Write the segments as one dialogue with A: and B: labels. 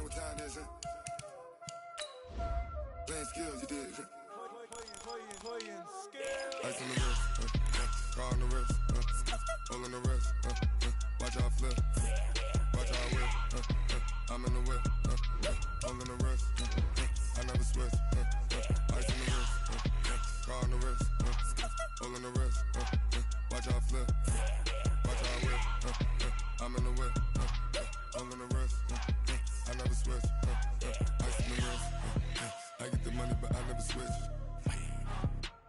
A: what time it is, playing skills, you did,
B: Playing skills.
A: Ice on the wrist, car on the wrist, hole on the wrist, watch out flip, watch out whip, I'm in the whip, hole in the wrist, I never switch, ice on the wrist, car on the wrist, hole in the wrist, watch out flip, watch out whip, I'm in the whip, hole in the wrist, I never switch, ice on the wrist, I get the money but I never switch.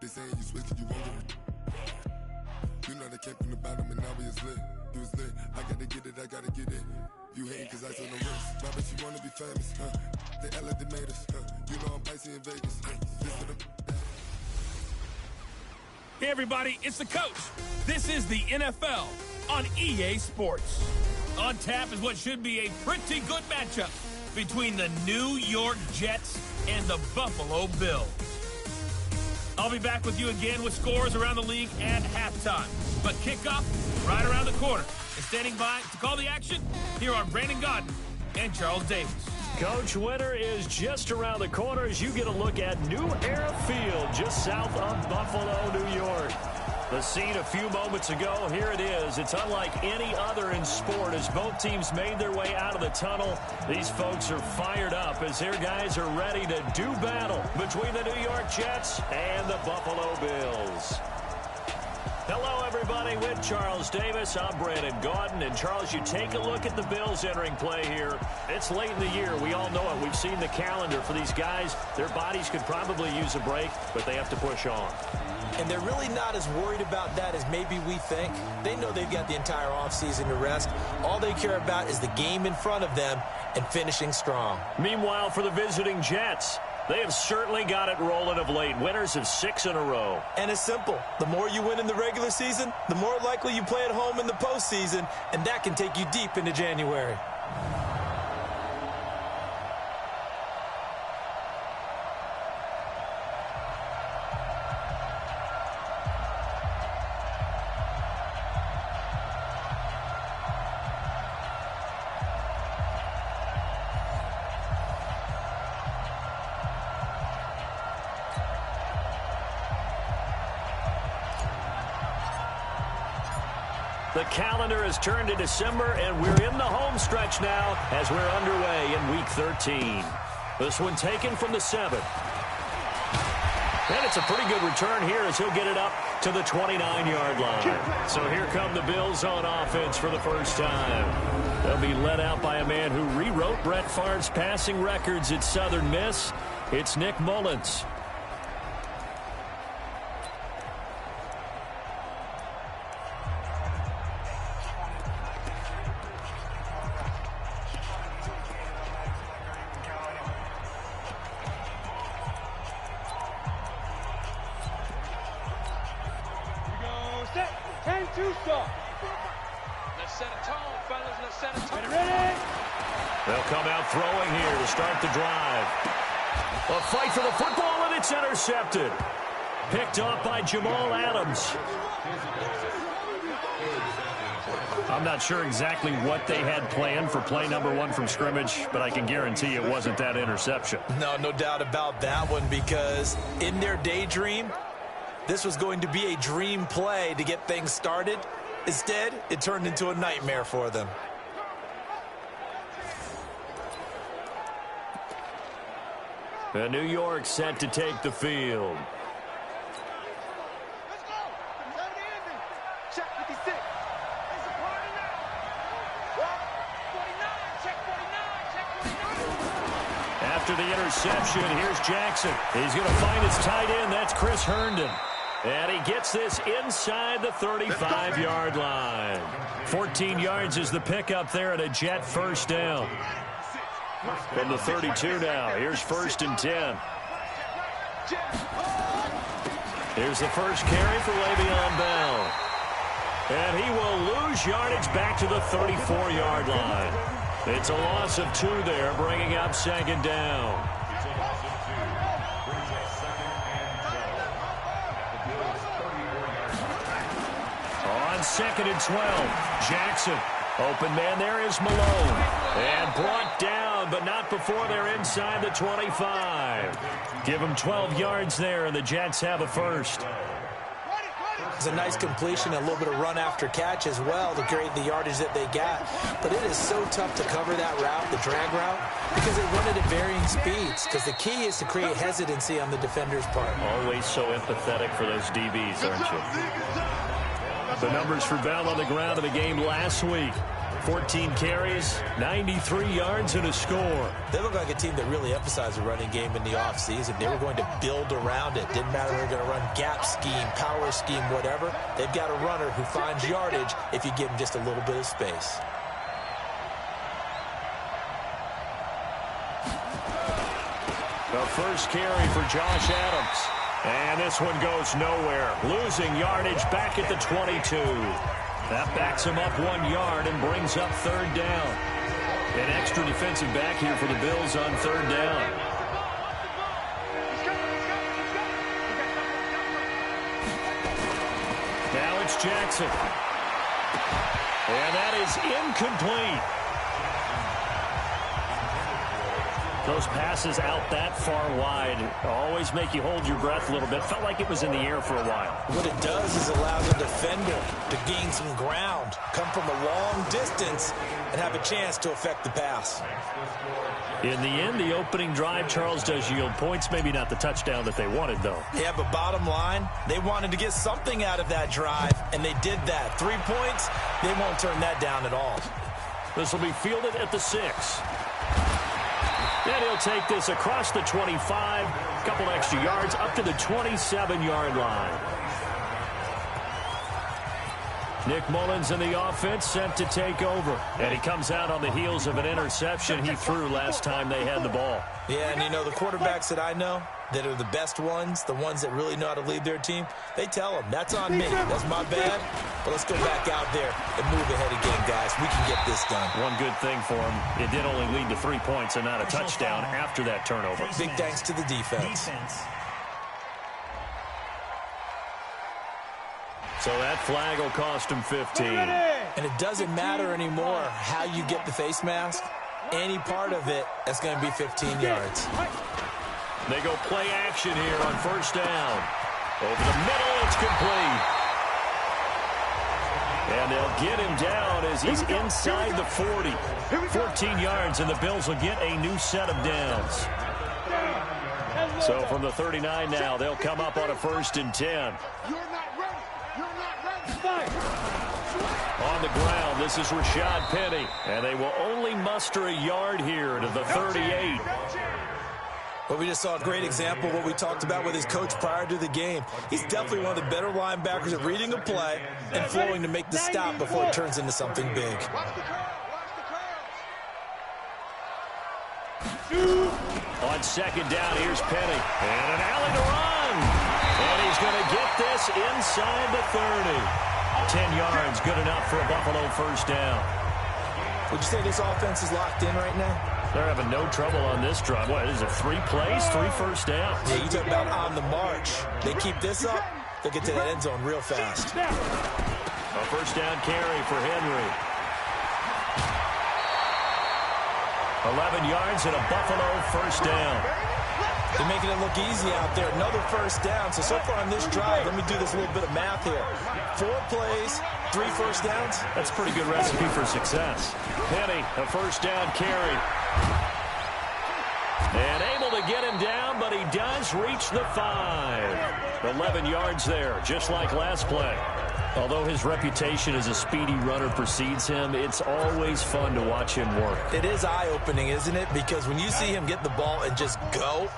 A: They saying you switch it, you won't get it. You know they came from the bottom and now we is lit. You was lit, I gotta get it, I gotta get it. You hating cause ice on the wrist. My bitch, you wanna be famous, They act like they made us, You know I'm icy in Vegas,
C: Hey everybody, it's the coach. This is the NFL on EA Sports. On tap is what should be a pretty good matchup between the New York Jets and the Buffalo Bills. I'll be back with you again with scores around the league at halftime. But kickoff right around the corner. And standing by to call the action, here are Brandon Godden and Charles Davis.
D: Coach, winter is just around the corner as you get a look at New Era Field, just south of Buffalo, New York. The scene a few moments ago, here it is. It's unlike any other in sport as both teams made their way out of the tunnel. These folks are fired up as their guys are ready to do battle between the New York Jets and the Buffalo Bills. Hello, everybody. With Charles Davis, I'm Brandon Gaudin. And, Charles, you take a look at the Bills entering play here. It's late in the year. We all know it. We've seen the calendar for these guys. Their bodies could probably use a break, but they have to push on.
E: And they're really not as worried about that as maybe we think. They know they've got the entire offseason to rest. All they care about is the game in front of them and finishing strong.
D: Meanwhile, for the visiting Jets, they have certainly got it rolling of late. Winners of 6 in a row.
E: And it's simple. The more you win in the regular season, the more likely you play at home in the postseason, and that can take you deep into January.
D: The calendar has turned to December, and we're in the home stretch now as we're underway in Week 13. This one taken from the 7th. And it's a pretty good return here as he'll get it up to the 29-yard line. So here come the Bills on offense for the first time. They'll be led out by a man who rewrote Brett Favre's passing records at Southern Miss. It's Nick Mullins.
F: Let's set a tone, fellas. Let's set a tone.
D: Ready? They'll come out throwing here to start the drive. A fight for the football, and it's intercepted. Picked off by Jamal Adams. I'm not sure exactly what they had planned for play number 1 from scrimmage, but I can guarantee it wasn't that interception.
E: No doubt about that one, because in their daydream, this was going to be a dream play to get things started. Instead, it turned into a nightmare for them.
D: And New York set to take the field.
F: Let's go. Check 56. It's a party now. 49. Check 49. Check 49.
D: After the interception, here's Jackson. He's going to find his tight end. That's Chris Herndon. And he gets this inside the 35-yard line. 14 yards is the pickup there at a Jet first down. From the 32 now, here's 1st and 10. Here's the first carry for Le'Veon Bell. And he will lose yardage back to the 34-yard line. It's a loss of 2 there, bringing up 2nd down. On 2nd and 12, Jackson. Open man there is Malone. And brought down down, but not before they're inside the 25. Give them 12 yards there, and the Jets have a first.
E: It's a nice completion, a little bit of run after catch as well to create the yardage that they got. But it is so tough to cover that route, the drag route, because they run it at varying speeds. Because the key is to create hesitancy on the defender's part.
D: Always so empathetic for those DBs, aren't you? The numbers for Bell on the ground in the game last week. 14 carries, 93 yards, and a score.
E: They look like a team that really emphasized the running game in the offseason. They were going to build around it. Didn't matter if they're going to run gap scheme, power scheme, whatever. They've got a runner who finds yardage if you give him just a little bit of space.
D: The first carry for Josh Adams. And this one goes nowhere. Losing yardage back at the 22. That backs him up 1 yard and brings up third down. An extra defensive back here for the Bills on third down. Now it's Jackson. And that is incomplete. Those passes out that far wide always make you hold your breath a little bit. Felt like it was in the air for a while.
E: What it does is allow the defender to gain some ground, come from a long distance, and have a chance to affect the pass.
D: In the end, the opening drive, Charles, does yield points. Maybe not the touchdown that they wanted, though.
E: Yeah, but bottom line, they wanted to get something out of that drive, and they did that. 3 points, they won't turn that down at all.
D: This will be fielded at the 6. And he'll take this across the 25, a couple extra yards, up to the 27-yard line. Nick Mullins in the offense set to take over. And he comes out on the heels of an interception he threw last time they had the ball.
E: Yeah, and you know, the quarterbacks that I know that are the best ones, the ones that really know how to lead their team, they tell them, that's on me, that's my bad, but let's go back out there and move ahead again, guys. We can get this done.
D: One good thing for him, it did only lead to 3 points and not a touchdown after that turnover.
E: Big thanks to the defense.
D: So that flag will cost him 15.
E: And it doesn't matter anymore how you get the face mask. Any part of it, that's going to be 15 yards.
D: They go play action here on first down. Over the middle, it's complete. And they'll get him down as he's inside the 40. 14 yards, and the Bills will get a new set of downs. So from the 39 now, they'll come up on a 1st and 10. On the ground, this is Rashad Penny, and they will only muster a yard here to the 38.
E: Well, we just saw a great example of what we talked about with his coach prior to the game. He's definitely one of the better linebackers at reading a play and flowing to make the stop before it turns into something big.
D: On second down, here's Penny. And an alley to run. And he's going to get this inside the 30. 10 yards, good enough for a Buffalo first down.
E: Would you say this offense is locked in right now?
D: They're having no trouble on this drive. What is it, 3 plays, 3 first downs?
E: Yeah, you talk about on the march. They keep this up, they'll get to that end zone real fast.
D: A first down carry for Henry. 11 yards and a Buffalo first down.
E: They're making it look easy out there. Another first down. So far on this drive, let me do this little bit of math here. 4 plays, 3 first downs.
D: That's a pretty good recipe for success. Penny, a first down carry. And able to get him down, but he does reach the 5. 11 yards there, just like last play. Although his reputation as a speedy runner precedes him, it's always fun to watch him work.
E: It is eye-opening, isn't it? Because when you see him get the ball and just go,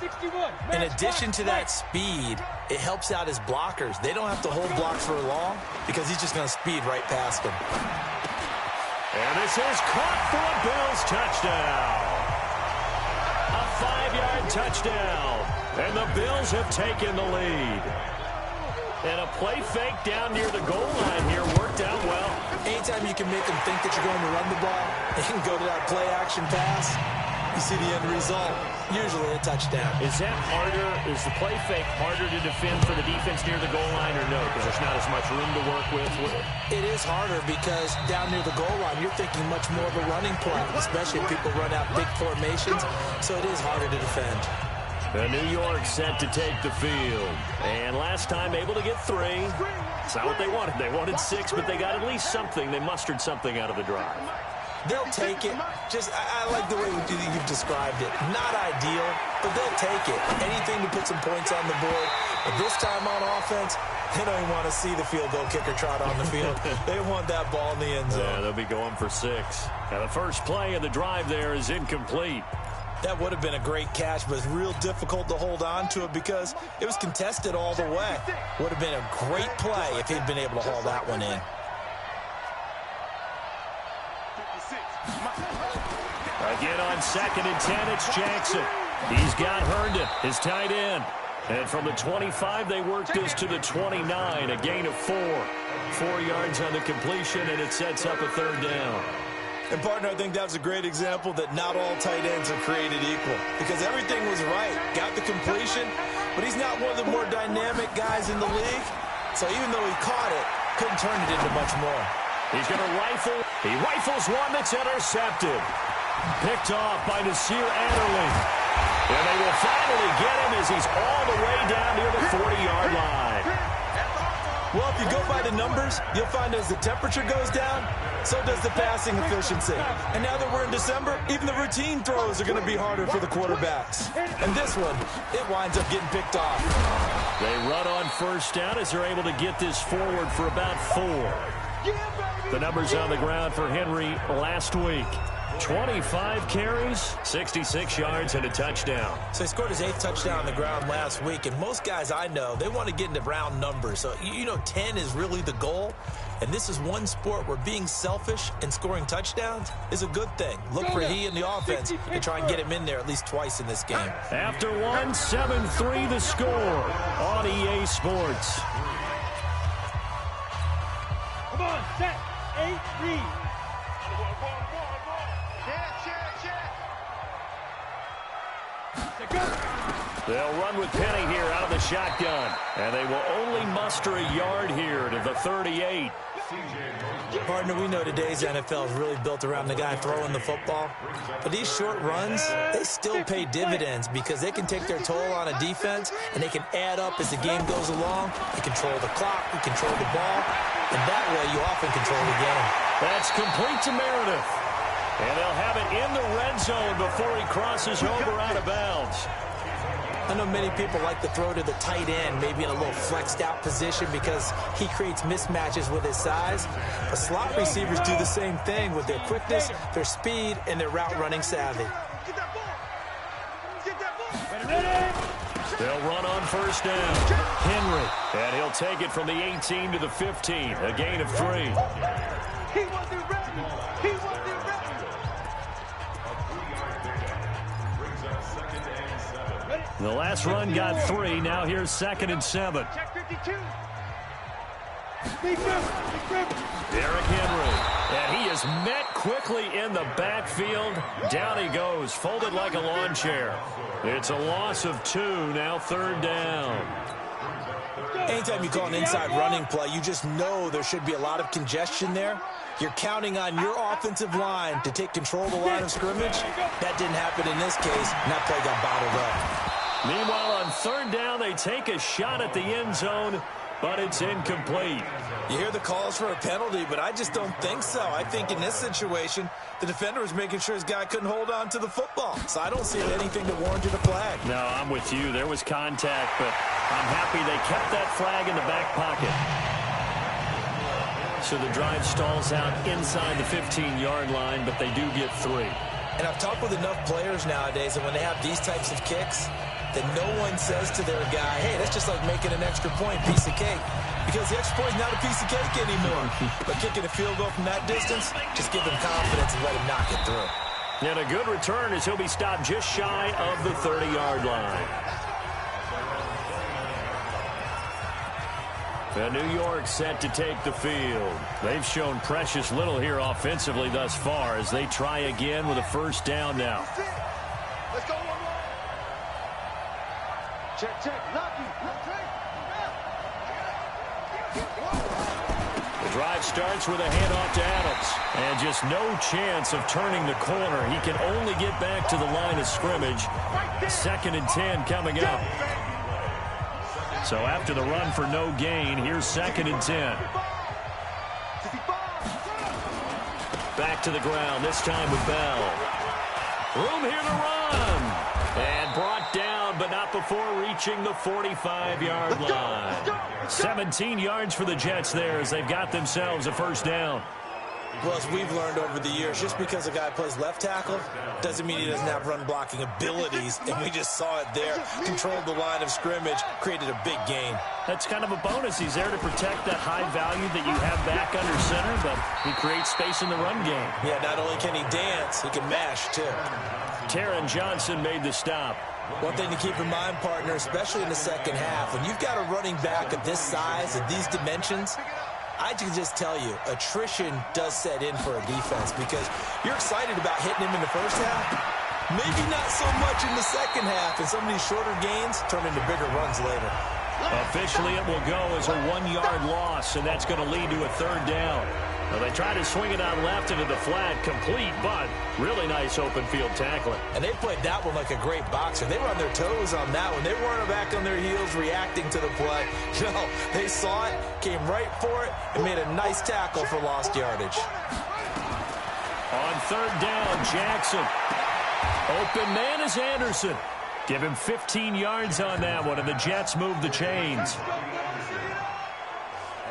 E: in addition to that speed, it helps out his blockers. They don't have to hold blocks for long because he's just going to speed right past them.
D: And this is caught for a Bills touchdown. A 5-yard touchdown. And the Bills have taken the lead. And a play fake down near the goal line here worked out well.
E: Anytime you can make them think that you're going to run the ball and go to that play action pass, You see the end result, usually a touchdown.
D: Is that harder? Is the play fake harder to defend for the defense near the goal line or no? Because there's not as much room to work with?
E: It is harder because down near the goal line, you're thinking much more of a running play, especially if people run out big formations, so it is harder to defend.
D: New York set to take the field. And last time able to get 3. It's not what they wanted. They wanted 6, but they got at least something. They mustered something out of the drive.
E: They'll take it. I like the way you've described it. Not ideal, but they'll take it. Anything to put some points on the board. But this time on offense, they don't even want to see the field goal kicker trot on the field. They want that ball in the end zone.
D: Yeah, they'll be going for 6. Now, the first play of the drive there is incomplete.
E: That would have been a great catch, but it's real difficult to hold on to it because it was contested all the way. Would have been a great play if he'd been able to haul that one in.
D: Again on 2nd and 10, it's Jackson. He's got Herndon, his tight end. And from the 25, they work this to the 29, a gain of 4. 4 yards on the completion, and it sets up a 3rd down.
E: And, partner, I think that was a great example that not all tight ends are created equal because everything was right. Got the completion, but he's not one of the more dynamic guys in the league. So even though he caught it, couldn't turn it into much more.
D: He's going to rifle. He rifles one that's intercepted. Picked off by Nasir Adderley. And they will finally get him as he's all the way down near the 40-yard line.
E: Well, if you go by the numbers, you'll find as the temperature goes down, so does the passing efficiency. And now that we're in December, even the routine throws are going to be harder for the quarterbacks. And this one, it winds up getting picked off.
D: They run on 1st down as they're able to get this forward for about 4. The numbers on the ground for Henry last week. 25 carries, 66 yards, and a touchdown.
E: So he scored his 8th touchdown on the ground last week, and most guys I know, they want to get into round numbers. So, 10 is really the goal, and this is one sport where being selfish and scoring touchdowns is a good thing. Look for he and the offense and try and get him in there at least twice in this game.
D: After 1, 7-3 the score on EA Sports.
F: Come on, set, 8, read.
D: They'll run with Penny here out of the shotgun. And they will only muster a yard here to the 38.
E: Partner, we know today's NFL is really built around the guy throwing the football. But these short runs, they still pay dividends because they can take their toll on a defense and they can add up as the game goes along. They control the clock, they control the ball, and that way you often control the game.
D: That's complete to Meredith. And they'll have it in the red zone before he crosses over out of bounds.
E: I know many people like to throw to the tight end, maybe in a little flexed out position because he creates mismatches with his size. But slot receivers do the same thing with their quickness, their speed, and their route running savvy.
D: They'll run on 1st down. Henry, and he'll take it from the 18 to the 15, a gain of 3.
F: He wasn't ready. He wasn't ready.
D: The last run got 3. Now here's 2nd and 7.
F: Check 52.
D: Derrick Henry. And he is met quickly in the backfield. Down he goes, folded like a lawn chair. It's a loss of 2, now 3rd down.
E: Anytime you call an inside running play, you just know there should be a lot of congestion there. You're counting on your offensive line to take control of the line of scrimmage. That didn't happen in this case, and that play got bottled up.
D: Meanwhile, on 3rd down, they take a shot at the end zone, but it's incomplete.
E: You hear the calls for a penalty, but I just don't think so. I think in this situation, the defender was making sure his guy couldn't hold on to the football. So I don't see anything that warranted a flag.
D: No, I'm with you. There was contact, but I'm happy they kept that flag in the back pocket. So the drive stalls out inside the 15-yard line, but they do get 3.
E: And I've talked with enough players nowadays, and when they have these types of kicks, that no one says to their guy, hey, that's just like making an extra point, piece of cake. Because the extra point is not a piece of cake anymore. But kicking a field goal from that distance, just give them confidence and let him knock it through.
D: And a good return as he'll be stopped just shy of the 30-yard line. And New York set to take the field. They've shown precious little here offensively thus far as they try again with a 1st down now.
F: Check, check. Lucky.
D: The drive starts with a handoff to Adams. And just no chance of turning the corner. He can only get back to the line of scrimmage. 2nd and 10 coming up. So after the run for no gain, here's 2nd and 10. Back to the ground, this time with Bell. Room here to run. And brought down, but not before reaching the 45-yard line. 17 yards for the Jets there as they've got themselves a first down.
E: Well, as we've learned over the years, just because a guy plays left tackle doesn't mean he doesn't have run-blocking abilities, and we just saw it there. Controlled the line of scrimmage, created a big gain.
D: That's kind of a bonus. He's there to protect that high value that you have back under center, but he creates space in the run game.
E: Yeah, not only can he dance, he can mash, too.
D: Taron Johnson made the stop.
E: One thing to keep in mind, partner, especially in the second half, when you've got a running back of this size and these dimensions, I can just tell you, attrition does set in for a defense because you're excited about hitting him in the first half. Maybe not so much in the second half, and some of these shorter gains turn into bigger runs later.
D: Officially, it will go as a 1-yard loss, and that's going to lead to a 3rd down. Well, they try to swing it out left into the flat, complete, but really nice open field tackling.
E: And they played that one like a great boxer. They were on their toes on that one. They weren't back on their heels reacting to the play. No, they saw it, came right for it, and made a nice tackle for lost yardage.
D: On 3rd down, Jackson. Open man is Anderson. Give him 15 yards on that one, and the Jets move the chains.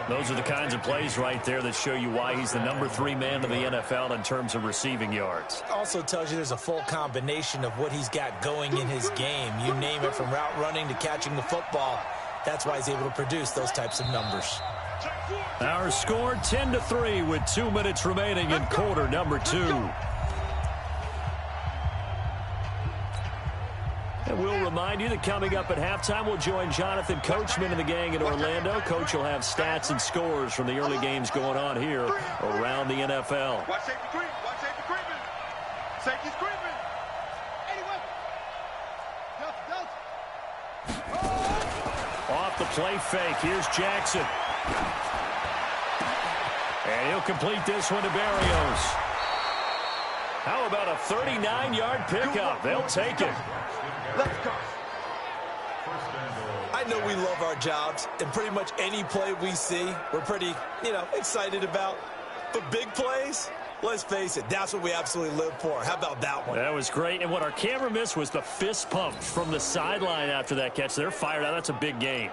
D: Those are the kinds of plays right there that show you why he's the number 3 man in the NFL in terms of receiving yards.
E: Also tells you there's a full combination of what he's got going in his game. You name it, from route running to catching the football. That's why he's able to produce those types of numbers.
D: Our score 10-3 with 2 minutes remaining in quarter number 2. And we'll remind you that coming up at halftime, we'll join Jonathan Coachman and the gang in Orlando. Coach will have stats and scores from the early games going on here around the NFL.
B: Watch safety creep. Watch safety creeping. Safety's creeping. Anyway.
D: Off the play fake. Here's Jackson. And he'll complete this one to Barrios. How about a 39-yard pickup? They'll take it.
B: Let's go.
E: I know we love our jobs, and pretty much any play we see, we're pretty, excited about. But big plays, let's face it, that's what we absolutely live for. How about that one?
D: That was great. And what our camera missed was the fist pump from the sideline after that catch. They're fired out. That's a big gain.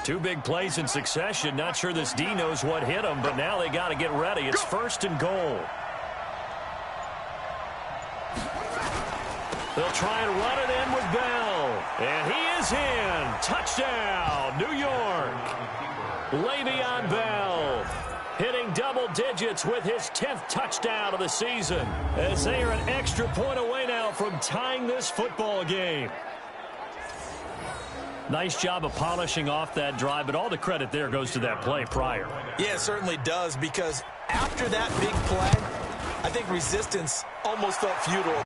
D: 2 big plays in succession. Not sure this D knows what hit him, but now they got to get ready. It's 1st and goal. They'll try and run it in with Bell. And he is in. Touchdown, New York. Le'Veon Bell hitting double digits with his 10th touchdown of the season, as they are an extra point away now from tying this football game. Nice job of polishing off that drive, but all the credit there goes to that play prior.
E: Yeah, it certainly does, because after that big play, I think resistance almost felt futile.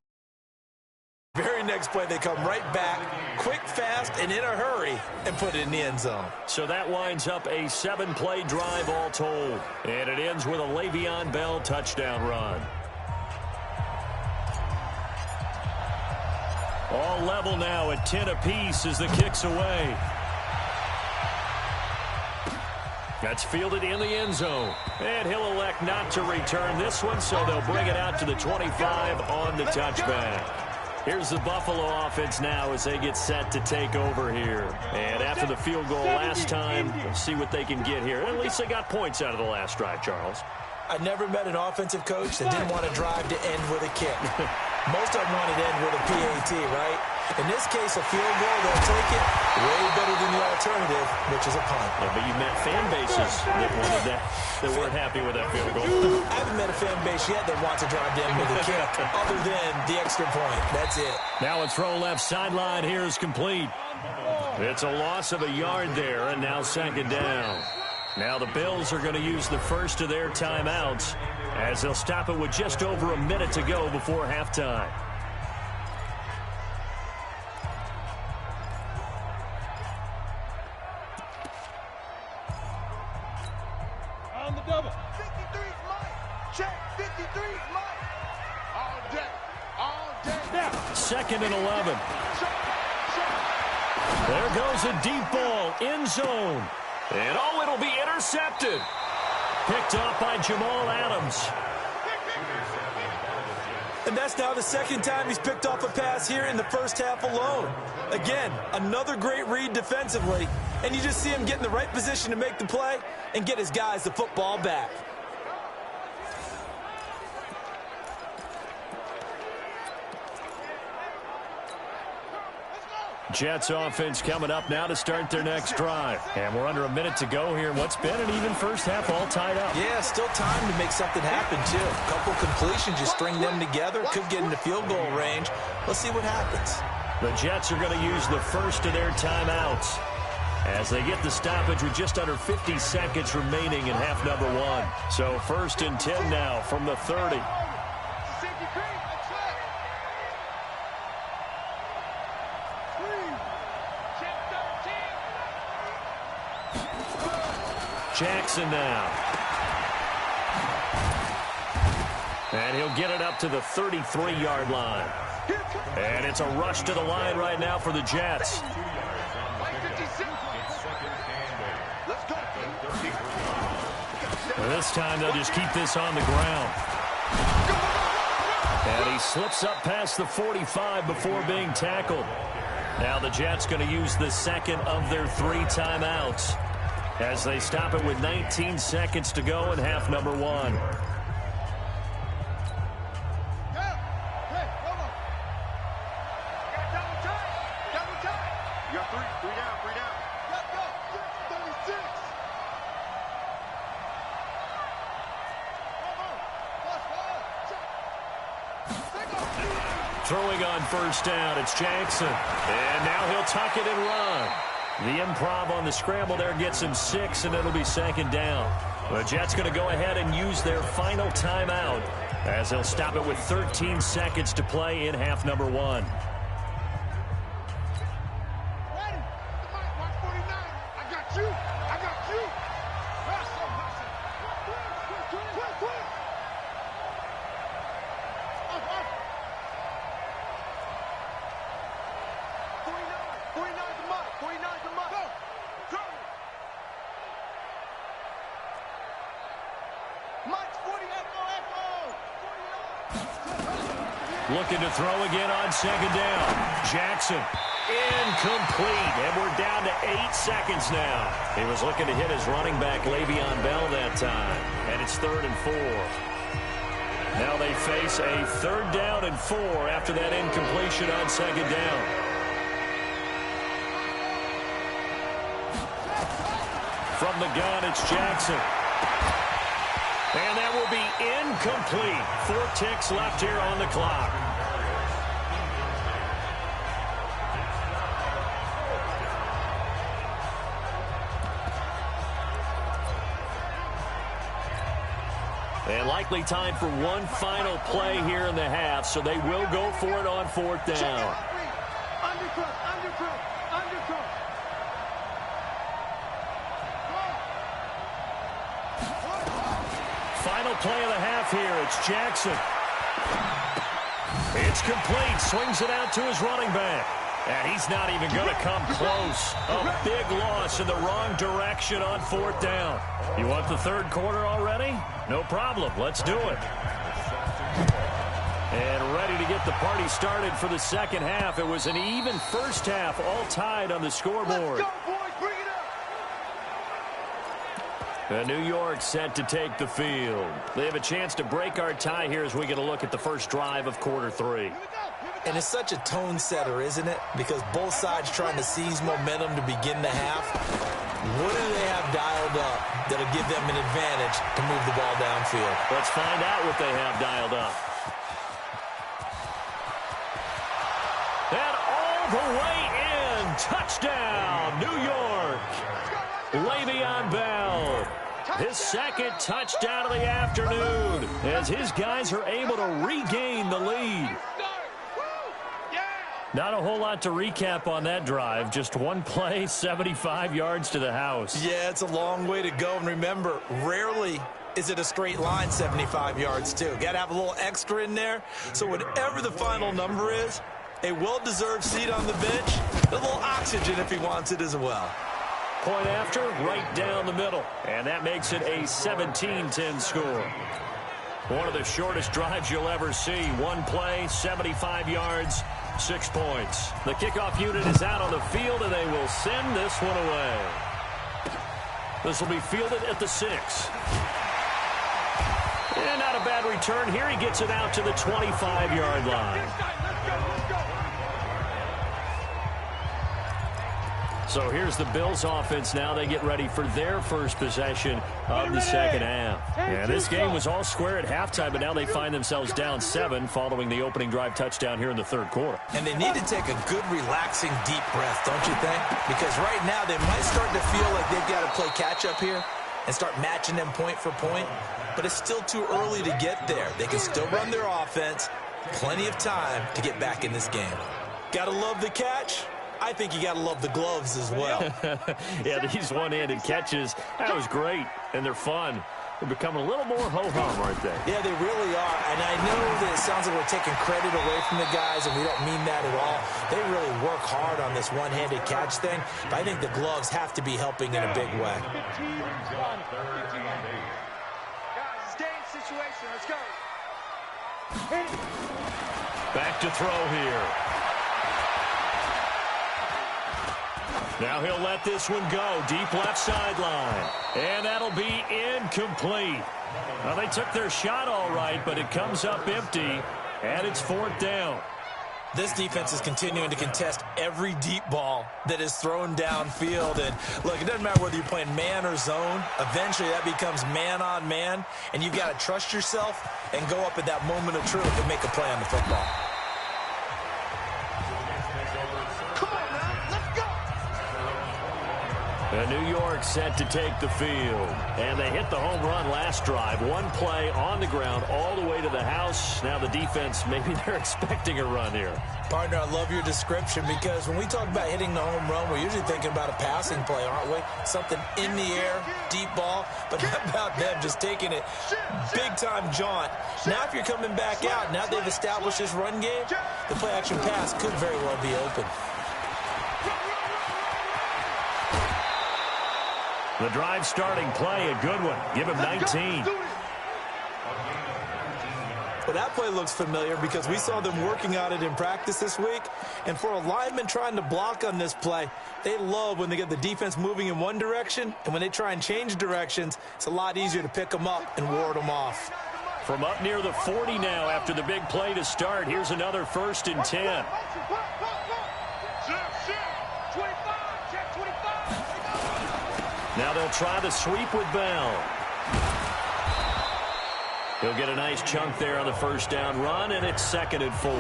E: Very next play, they come right back, quick, fast, and in a hurry, and put it in the end zone.
D: So that winds up a 7-play drive all told. And it ends with a Le'Veon Bell touchdown run. All level now at 10 apiece as the kick's away. That's fielded in the end zone. And he'll elect not to return this one, so they'll bring it out to the 25 on the touchback. Here's the Buffalo offense now as they get set to take over here. And after the field goal last time, we'll see what they can get here. At least they got points out of the last drive, Charles.
E: I never met an offensive coach that didn't want to drive to end with a kick. Most of them wanted to end with a PAT, right? In this case, a field goal, they'll take it way better than the alternative, which is a punt.
D: Yeah, but you met fan bases that wanted that weren't happy with that field goal.
E: I haven't met a fan base yet that wants to drive to end with a kick, other than the extra point. That's it.
D: Now a throw left sideline here is complete. It's a loss of a yard there, and now 2nd down. Now the Bills are going to use the first of their timeouts as they'll stop it with just over a minute to go before halftime. 2nd and 11. There goes a deep ball, end zone. And oh, it'll be intercepted. Picked off by Jamal Adams.
E: And that's now the 2nd time he's picked off a pass here in the first half alone. Again, another great read defensively, and you just see him get in the right position to make the play and get his guys the football back.
D: Jets offense coming up now to start their next drive. And we're under a minute to go here. What's been an even first half, all tied up.
E: Yeah, still time to make something happen, too. A couple completions, you string them together. Could get into field goal range. Let's see what happens.
D: The Jets are going to use the first of their timeouts as they get the stoppage with just under 50 seconds remaining in half number 1. So 1st and 10 now from the 30. Jackson now. And he'll get it up to the 33-yard line. And it's a rush to the line right now for the Jets. Well, this time they'll just keep this on the ground. And he slips up past the 45 before being tackled. Now the Jets going to use the 2nd of their 3 timeouts as they stop it with 19 seconds to go in half number 1. Throwing on first down, it's Jackson. And now he'll tuck it and run. The improv on the scramble there gets him 6, and it'll be 2nd down. The Jets going to go ahead and use their final timeout as they'll stop it with 13 seconds to play in half number 1. Looking to throw again on 2nd down. Jackson, incomplete, and we're down to 8 seconds now. He was looking to hit his running back, Le'Veon Bell, that time, and it's 3rd and 4. Now they face a 3rd down and 4 after that incompletion on 2nd down. From the gun, it's Jackson. And that will be incomplete. 4 ticks left here on the clock. And likely time for one final play here in the half, so they will go for it on 4th down. Final play of the half here. It's Jackson. It's complete. Swings it out to his running back. And he's not even going to come close. A big loss in the wrong direction on 4th down. You want the 3rd quarter already? No problem. Let's do it. And ready to get the party started for the 2nd half. It was an even first half, all tied on the scoreboard.
F: Let's go, boys. Bring it up.
D: New York set to take the field. They have a chance to break our tie here as we get a look at the first drive of quarter 3.
E: And it's such a tone setter, isn't it? Because both sides trying to seize momentum to begin the half. What do they have dialed up that'll give them an advantage to move the ball downfield?
D: Let's find out what they have dialed up. And all the way in. Touchdown, New York. Le'Veon Bell. His 2nd touchdown of the afternoon as his guys are able to regain the lead. Not a whole lot to recap on that drive. Just one play, 75 yards to the house.
E: Yeah, it's a long way to go. And remember, rarely is it a straight line 75 yards, too. Got to have a little extra in there. So whatever the final number is, A well-deserved seat on the bench. A little oxygen if he wants it as well.
D: Point after, right down the middle. And that makes it a 17-10 score. One of the shortest drives you'll ever see. One play, 75 yards, 6 points. The kickoff unit is out on the field, and they will send this one away. This will be fielded at the 6. And not a bad return here. He gets it out to the 25-yard line. So here's the Bills offense now. They get ready for their first possession of the second half. And this game was all square at halftime, but now they find themselves down 7 following the opening drive touchdown here in the third quarter.
E: And they need to take a good, relaxing, deep breath, don't you think? Because right now they might start to feel like they've got to play catch-up here and start matching them point for point. But it's still too early to get there. They can still run their offense. Plenty of time to get back in this game. Gotta love the catch. I think you got to love the gloves as well.
D: Yeah, these one-handed catches, that was great, and they're fun. They're becoming a little more ho-hum, aren't they?
E: Yeah, they really are, and I know that it sounds like we're taking credit away from the guys, and we don't mean that at all. They really work hard on this one-handed catch thing, but I think the gloves have to be helping in a big way.
F: Guys, it's game situation. Let's go.
D: Back to throw here. Now he'll let this one go. Deep left sideline. And that'll be incomplete. Well, they took their shot all right, but it comes up empty, and it's 4th down.
E: This defense is continuing to contest every deep ball that is thrown downfield. And, look, it doesn't matter whether you're playing man or zone. Eventually, that becomes man-on-man, and you've got to trust yourself and go up at that moment of truth and make a play on the football.
D: And New York set to take the field. And they hit the home run last drive. One play on the ground all the way to the house. Now the defense, maybe they're expecting a run here.
E: Partner, I love your description because when we talk about hitting the home run, we're usually thinking about a passing play, aren't we? Something in the air, deep ball. But how about them just taking it big-time jaunt? Now if you're coming back out, now they've established this run game, the play-action pass could very well be open.
D: The drive starting play, a good one. Give him 19.
E: Well, that play looks familiar because we saw them working on it in practice this week. And for a lineman trying to block on this play, they love when they get the defense moving in one direction. And when they try and change directions, it's a lot easier to pick them up and ward them off.
D: From up near the 40 now after the big play to start, here's another 1st and 10. Now they'll try the sweep with Bell. He'll get a nice chunk there on the first down run, and it's 2nd and 4.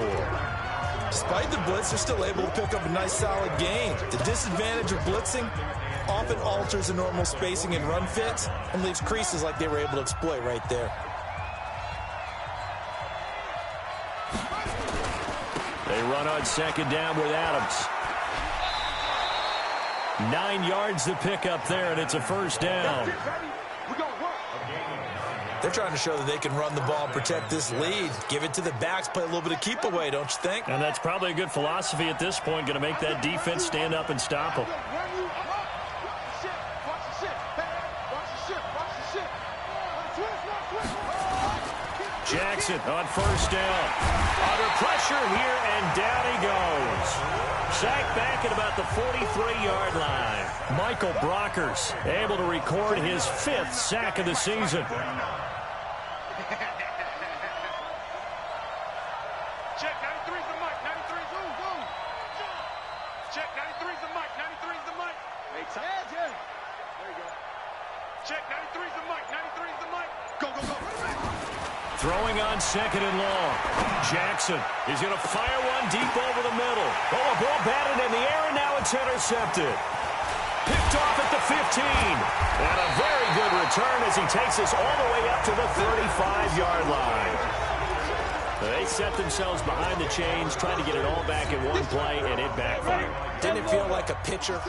E: Despite the blitz, they're still able to pick up a nice solid gain. The disadvantage of blitzing often alters the normal spacing and run fits and leaves creases like they were able to exploit right there.
D: They run on 2nd down with Adams. 9 yards to pick up there, and it's a 1st down.
E: They're trying to show that they can run the ball and protect this lead. Give it to the backs, play a little bit of keep away, don't you think?
D: And that's probably a good philosophy at this point, going to make that defense stand up and stop them. Jackson on 1st down. Under pressure here, and down he goes. Sacked back at about the 43-yard line. Michael Brockers able to record his 5th sack of the season.
B: Check, 93's the mic, 93's, ooh. Check, 93's the mic, 93's the mic. There you go. Check, 93's the mic, 93's the mic. Go.
D: Throwing on 2nd and long. Jackson is going to fire one deep over the middle. Oh, a ball batted in the air, and now it's intercepted. Picked off at the 15. And a very good return as he takes us all the way up to the 35-yard line. They set themselves behind the chains, trying to get it all back in one play, and it backfired.
E: Didn't it feel like a pitcher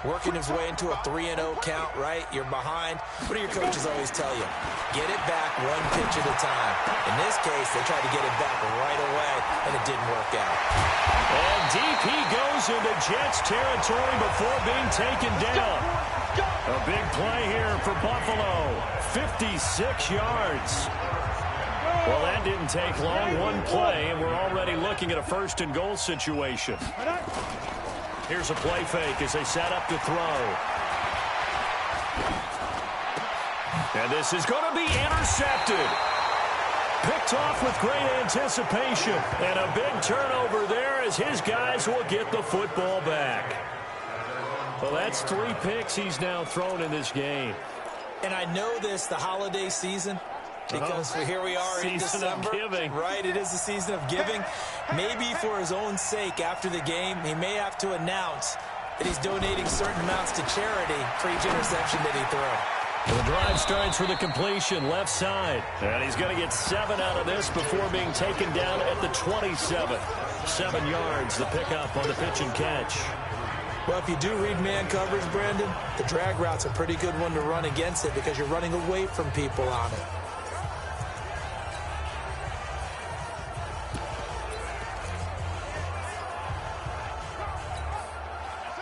E: working his way into a 3-0 count, right? You're behind. What do your coaches always tell you? Get it back one pitch at a time. In this case, they tried to get it back right away, and it didn't work out.
D: And deep he goes into Jets territory before being taken down. A big play here for Buffalo. 56 yards. Well, that didn't take long. One play, and we're already looking at a first-and-goal situation. Here's a play fake as they set up to throw. And this is going to be intercepted. Picked off with great anticipation. And a big turnover there as his guys will get the football back. Well, that's 3 picks he's now thrown in this game.
E: And I know this, the holiday season, because here we are in December.
D: Season of giving.
E: Right, it is the season of giving. Maybe for his own sake after the game, he may have to announce that he's donating certain amounts to charity for each interception that he throws.
D: The drive starts with a completion left side. And he's going to get 7 out of this before being taken down at the 27. 7 yards, the pickup on the pitch and catch.
E: Well, if you do read man coverage, Brandon, the drag route's a pretty good one to run against it because you're running away from people on it.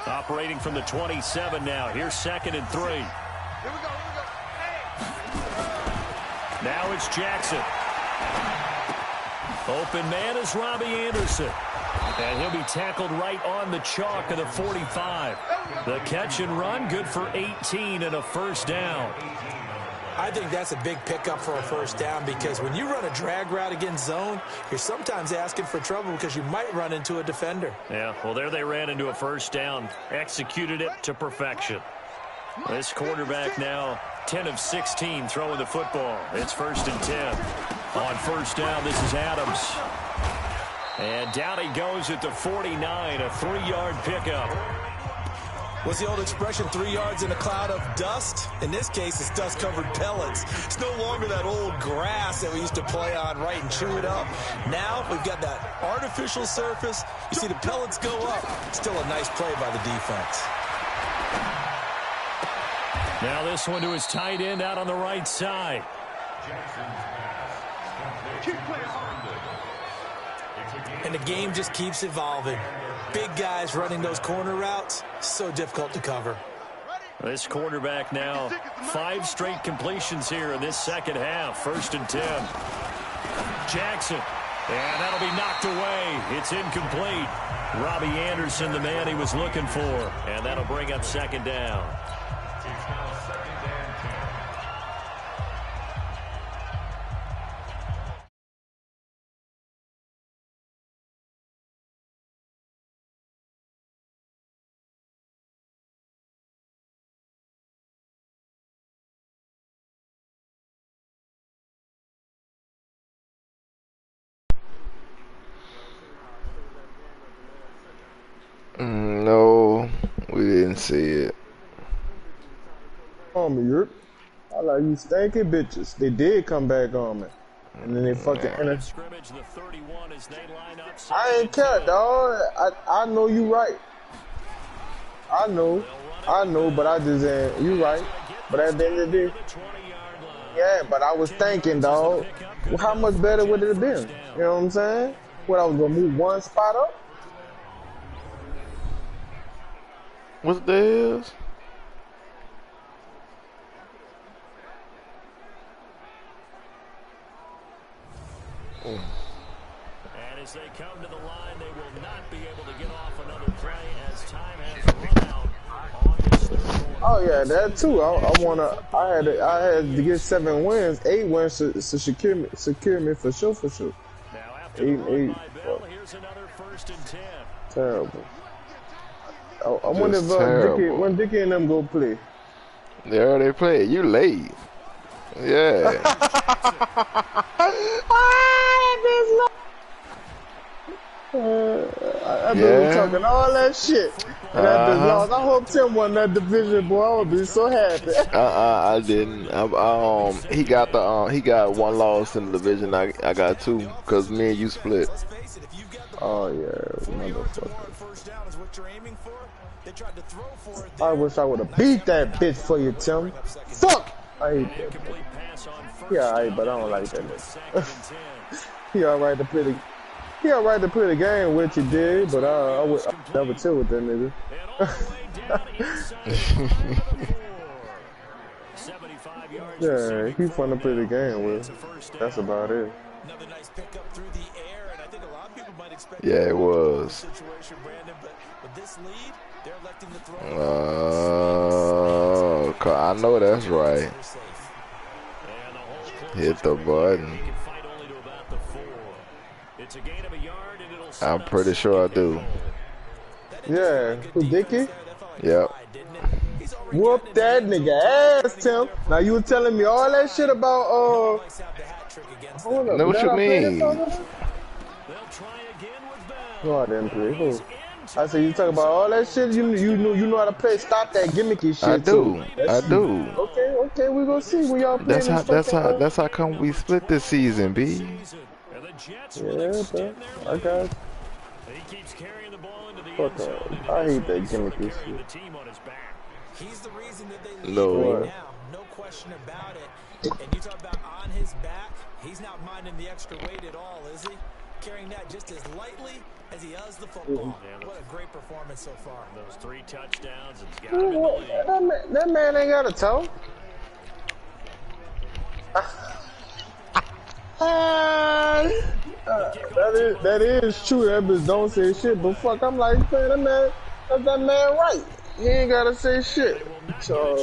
D: Operating from the 27 now. Here's 2nd and 3.
F: Here we go. Hey.
D: Now it's Jackson. Open man is Robbie Anderson. And he'll be tackled right on the chalk of the 45. The catch and run, good for 18 and a first down.
E: I think that's a big pickup for a first down because when you run a drag route against zone, you're sometimes asking for trouble because you might run into a defender.
D: Yeah, well, there they ran into a first down. Executed it to perfection. This quarterback now 10 of 16 throwing the football. It's 1st and 10. On first down, this is Adams. And down he goes at the 49, a 3-yard pickup.
E: What's the old expression, 3 yards in a cloud of dust? In this case, it's dust-covered pellets. It's no longer that old grass that we used to play on, right, and chew it up. Now we've got that artificial surface. You see the pellets go up. Still a nice play by the defense.
D: Now this one to his tight end out on the right side.
E: And the game just keeps evolving. Big guys running those corner routes, so difficult to cover.
D: This quarterback now 5 straight completions here in this second half. 1st and 10. Jackson. And that'll be knocked away. It's incomplete. Robbie Anderson, the man he was looking for. And that'll bring up 2nd down.
G: No, we didn't see it.
H: On me, Yerp. I like you stanky bitches. They did come back on me. And then they fucking
D: Scrimmage, the 31 as they line up.
H: I ain't care, dog. I know you right. I know, but I just ain't. You right. But at the end of the day, yeah, but I was thinking, dog, well, how much better would it have been? You know what I'm saying? What, I was going to move one spot up?
G: What the hell?
D: And as they come to the line, they will not be able to get off another play as time has run out on this third quarter.
H: Oh yeah, that too. I had to get 7 wins, 8 wins to secure me for sure.
D: Now after the run by Bell, here's another 1st and 10.
H: Terrible. I wonder if when Dickie and them go play.
G: There they play. You late. Yeah.
H: I've been talking all that shit. And I just lost. I hope Tim won that division, boy. I would be so happy.
G: I didn't. He got one loss in the division. I got two, cause me and you split.
H: Oh yeah, motherfucker. I wish I would have beat that bitch for you, Tim. Fuck! I hate that. Yeah, but I don't like that nigga. He alright to play the game with you, dude, but I would never chill with that nigga. Yeah, he fun to play the game with. That's about it.
G: Yeah, it was. I know that's right. Hit the button. I'm pretty sure I do.
H: Yeah, who, Dickie?
G: Yep.
H: Whoop that nigga ass, Tim. Now you were telling me all that shit about hold up,
G: know what you mean?
H: No, I didn't play. Who? I said you talking about all that shit. You know how to play. Stop that gimmicky shit.
G: I do. I do.
H: Okay, we gonna see when y'all play.
G: That's how come we split this season, B.
H: Yeah, bro. I got it. Fuck up. I hate that gimmicky shit.
I: He's the reason that they lead
G: No.
I: right now. No question about it. And you talk about on his back, he's not minding the extra weight at all, is he? Carrying that just as lightly as he does the football. What a great performance so far.
D: Those 3 touchdowns, it's got him in the league.
H: That man ain't got a toe. That is true. That bitch don't say shit, but fuck, I'm like, man, that's that man right. He ain't gotta say shit. So,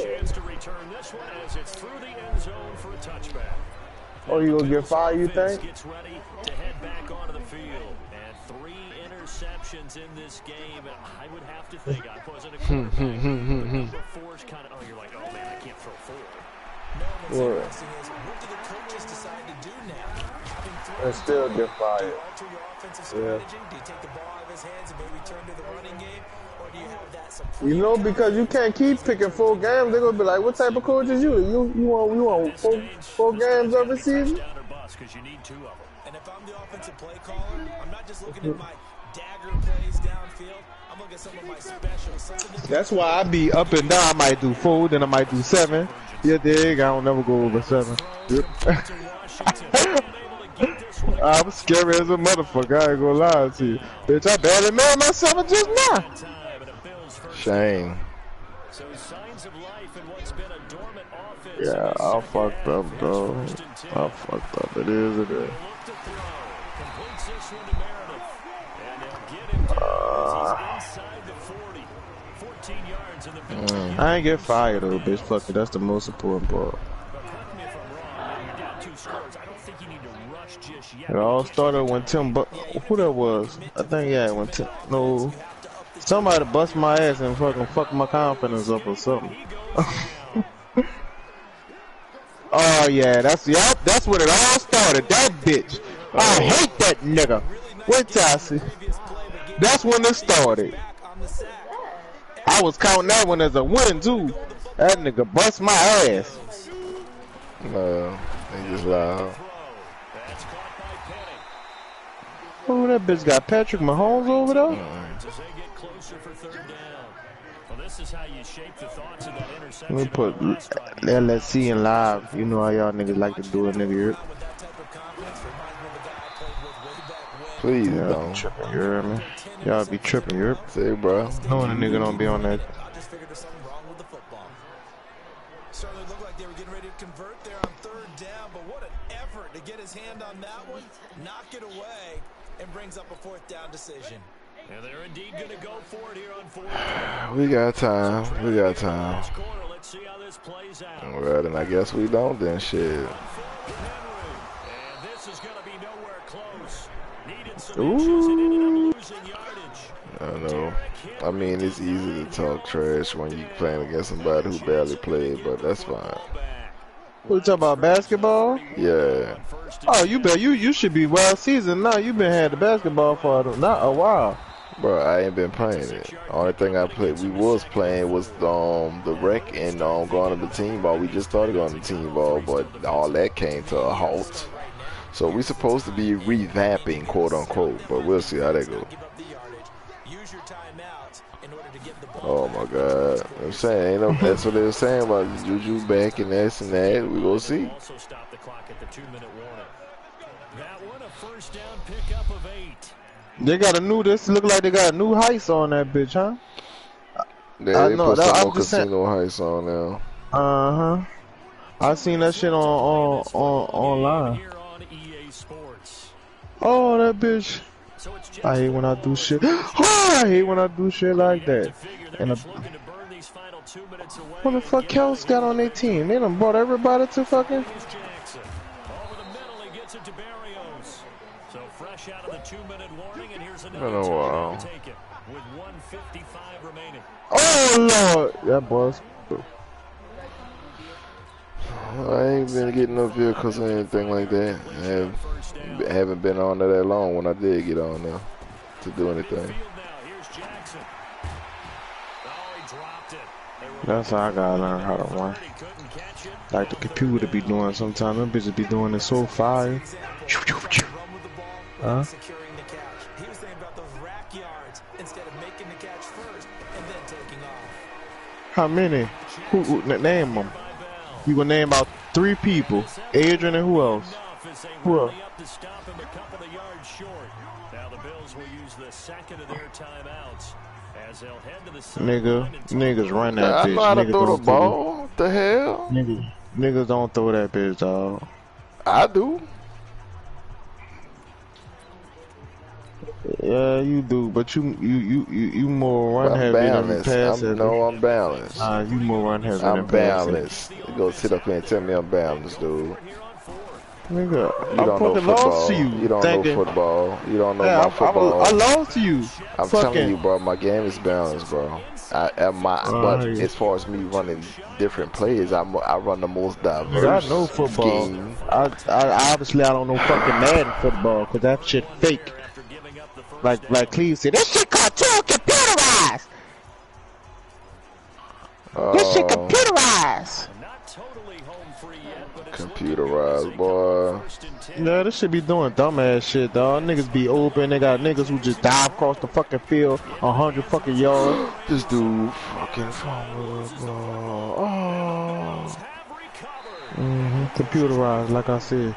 H: oh, you gonna get fired, you think?
D: Gets ready to head back onto the field. And 3 interceptions in this game. I would have to think I wasn't a quarterback. Number 4's kind of, oh, you're like, oh man, I can't throw 4.
I: No, what's interesting is, what do the coaches decide to do now?
H: And still get fired.
I: Do you alter your offensive strategy? Do you take the ball out of his hands and maybe turn to the running game? Or do you have that supreme?
H: You know, because you can't keep picking 4 games. They're gonna be like, what type of coach is you? You want 4 games every season?
I: And if I'm the offensive play caller, I'm not just looking at my dagger plays downfield. I'm looking at some of my specials.
H: That's why I be up and down. I might do 4, then I might do 7. Yeah, dig. I don't never go over 7. I'm scary as a motherfucker. I ain't gonna lie to you. Bitch, I barely made myself just now.
G: Shame.
H: Yeah, I fucked up, though. I fucked up. It is, it is. I ain't get fired, though, bitch. Fuck it. That's the most important part. It all started when who that was? I think, yeah, when somebody bust my ass and fuck my confidence up or something. Oh yeah, that's what it all started. That bitch. I hate that nigga. Wait till I see. That's when it started. I was counting that one as a win too. That nigga bust my ass.
G: No, they just loud.
H: Oh, that bitch got Patrick Mahomes over there? Let me put LSC in live. You know how y'all niggas like to do it, nigga.
G: Please
H: don't. Tripping, you hear me? Y'all be tripping, you hear me?
G: Say, bro.
H: Knowing a nigga don't be on that.
I: Certainly looked like they were getting ready to convert there on 3rd down, but what an effort to get his hand on that one, knock it away, and brings up a 4th down decision.
D: And they're indeed going to go for it here on 4th.
G: We got time. We got time.
D: Let's see how this plays out.
G: Well, then I guess we don't then, shit.
D: And this is going to be nowhere close. Needed some
H: inches and ended
D: up losing yardage.
G: I know. I mean, it's easy to talk trash when you playing against somebody who barely played, but that's fine.
H: What you talking about, basketball?
G: Yeah.
H: Oh, you should be well seasoned now. You been had the basketball for not a while.
G: Bro, I ain't been playing it. Only thing we was playing was the rec and going to the team ball. We just started going to the team ball, but all that came to a halt. So we supposed to be revamping, quote unquote, but we'll see how that goes. Oh my God! I'm saying, that's what they were saying about Juju back and this and that. We gonna see.
H: They got a new. This look like they got a new heist on that bitch, huh?
G: Yeah, they put some more casino heist on now.
H: I seen that shit on online. Oh, that bitch. I hate when I do shit. Oh, I hate when I do shit like that. And what the fuck else got on their team? They done brought everybody to fucking.
G: Wow.
H: Oh Lord, that boss.
G: I ain't been getting no vehicles or anything like that. I haven't been on there that long when I did get on there to do anything.
H: That's how I gotta learn how to run. Like the computer be doing sometimes. Them bitches be doing it so fire. Huh? How many? Who name them? You gonna name about 3 people. Adrian and who else? Who else? Niggas run that bitch.
G: I know how to throw the ball. What the hell?
H: Niggas don't throw that bitch, dog.
G: I do.
H: Yeah, you do, but you more run heavy than pass heavy.
G: No, I'm balanced.
H: You more run heavy
G: I'm
H: than pass
G: balanced. You go sit up here and tell me I'm balanced, dude.
H: Nigga,
G: you don't know football. You don't know football. You don't know my football.
H: I lost to you.
G: I'm telling you, bro. My game is balanced, bro. But as far as me running different plays, I run the most diverse.
H: I know football.
G: Scheme.
H: I obviously I don't know fucking Madden football because that shit fake. Like Cleve said, this shit cartoon computerized. This shit computerized.
G: Computerized, boy.
H: Yeah, this shit be doing dumbass shit, dog. Niggas be open. They got niggas who just dive across the fucking field 100 fucking yards.
G: This dude fucking fumbled, bro. Oh.
H: Computerized, like I said.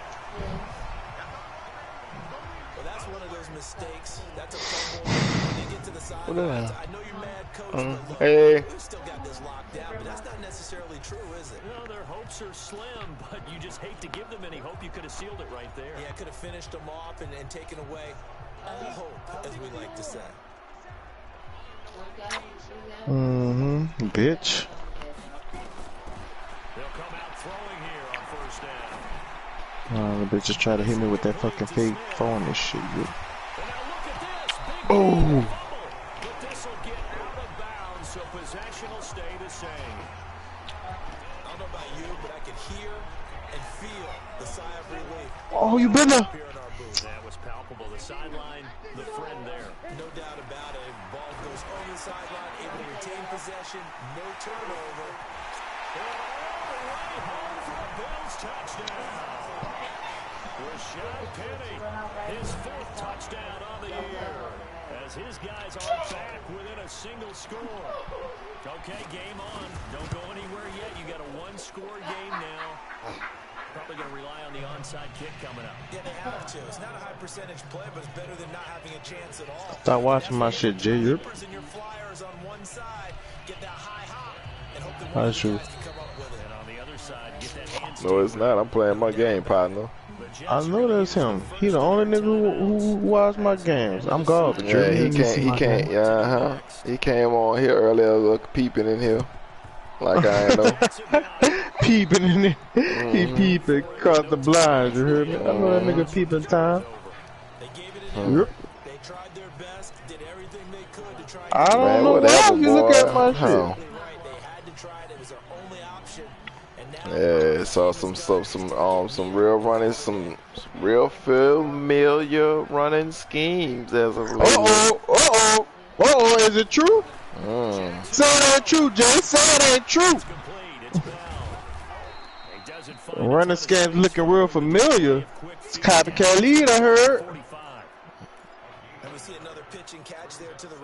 G: What is that? Hey.
D: Their hopes are slim, but you just hate to give them any hope. You could have sealed it right there.
I: Yeah, could have finished them off and taken away all hope, as we like to say.
H: Bitch.
D: They'll come out throwing here on first down.
H: The bitch just try to hit me with that fucking fake phone and shit. Oh.
D: But this will get out of bounds, so possession will stay the same.
I: I don't know about you, but I can hear and feel the sigh of relief.
H: Oh, you been there?
D: That was palpable. The sideline, the friend there.
I: No doubt about it. Ball goes over the sideline, able to retain possession, no turnover.
D: And all the way home for a Bills touchdown. Rashad Penny, his 5th touchdown on the year. As his guys are back within a single score. Okay, game on. Don't go anywhere yet. You got a 1-score game now. Probably going to rely on the onside kick coming up.
I: Yeah, they have to. It's not a high percentage play, but it's better than not having a chance at all.
H: Stop watching my shit, Jay. Yep. That's true.
G: No, it's not. I'm playing my game, partner.
H: I know that's him. He the only nigga who watch my games. I'm garbage.
G: Yeah, he can't. He came on here earlier, peeping in here, like I ain't know.
H: Peeping in there. He peeping, caught the blinds. You heard me? I know that nigga peeping time. Yep. I don't know why you look at my shit.
G: Yeah, saw some real running, some real familiar running schemes as of late.
H: Is it true? Say it ain't true, Jay. Say it ain't true. Running scams looking real familiar. It's copycat lead, I heard.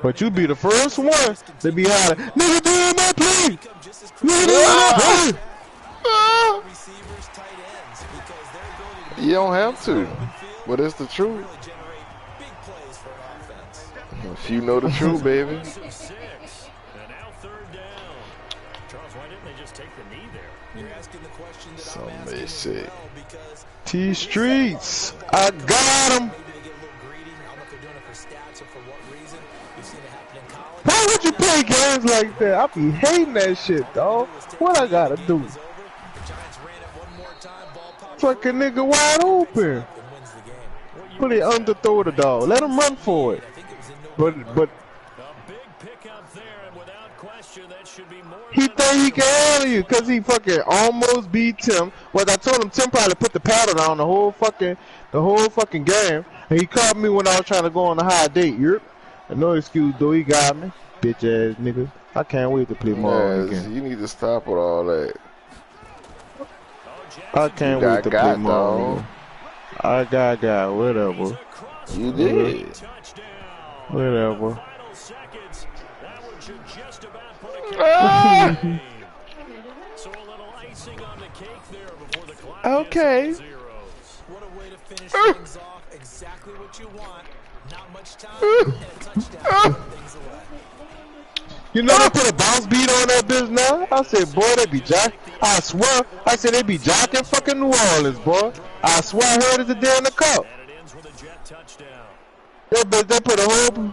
H: But you be the first one to be hollering, nigga, do my play. Nigga, do my play.
G: You don't have to, but it's the truth. If you know the truth, baby. Somebody say
H: T-Streets, I got him. Why would you play games like that? I be hating that shit, dog. What I gotta do? Fucking nigga wide open. Put it underthrow the dog. Let him run for it. But he think he can handle you because he fucking almost beat Tim. Well, I told him Tim probably put the paddle down the whole fucking game. And he called me when I was trying to go on a high date. Yep. No excuse though, he got me. Bitch ass nigga. I can't wait to play more again.
G: You need to stop with all that.
H: I can't wait to play more. I got whatever.
G: You did.
H: Whatever. Okay.
I: What a way to finish things off. Exactly what you want. Not much time and a touchdown. Things away.
H: You know they put a bounce beat on that bitch now? I said, boy, they be jocking. I swear, I said they be jocking fucking New Orleans, boy. I swear I heard it today in the cup. They put a whole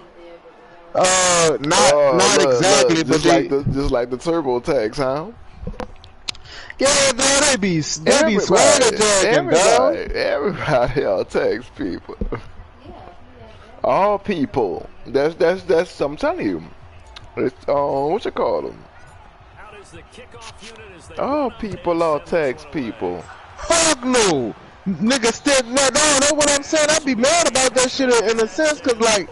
H: not exactly, but
G: just like the turbo tax, huh?
H: Yeah, man, they be swagger jacking, dog.
G: Everybody all tax people. All people. That's I'm telling you. It's what you call them? All people all tax people.
H: Fuck no. Nigga still no, that's what I'm saying. I be mad about that shit in a sense, cause like,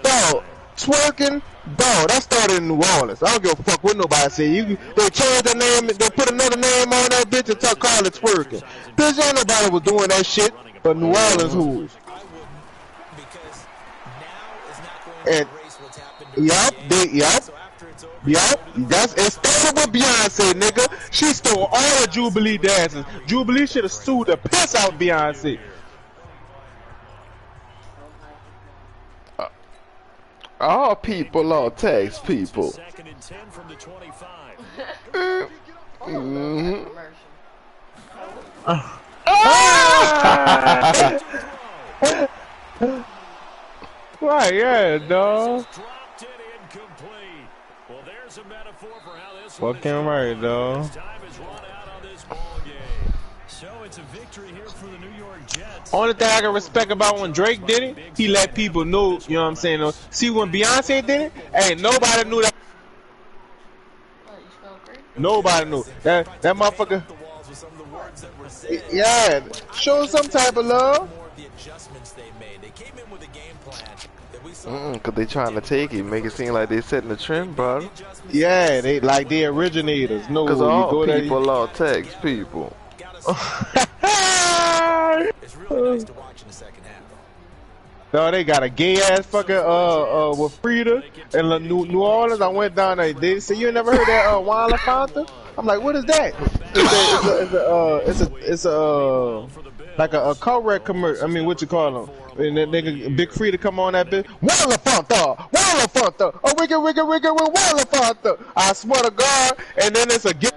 H: dog, twerking, dog, that started in New Orleans. I don't give a fuck what nobody say. They change the name, they put another name on that bitch and call it twerking. Bitch, ain't nobody was doing that shit but New Orleans who's. And it started with Beyonce, nigga. She stole all the Jubilee dances. Jubilee should have sued the piss out Beyonce.
G: All people are tax people.
H: Right, yeah, dog. Fucking right, dog. Only thing I can respect about when Drake did it, he let people know, you know what I'm saying? See, when Beyonce did it, ain't nobody knew that. Nobody knew. That motherfucker. Yeah, show some type of love.
G: Cause they trying to take it, make it seem like they setting the trend, bro.
H: Yeah, they like the originators. No,
G: cause all people are tax people.
H: No, they got a gay ass fucking with Frida in New Orleans. I went down there. They said you ain't never heard that Juan LaFonta? I'm like, what is that? It's a like a car wreck commercial. I mean, what you call them? And that nigga Big Frida come on that bitch. Juan LaFonta, oh wigga, with Juan LaFonta. I swear to God. And then it's a gift.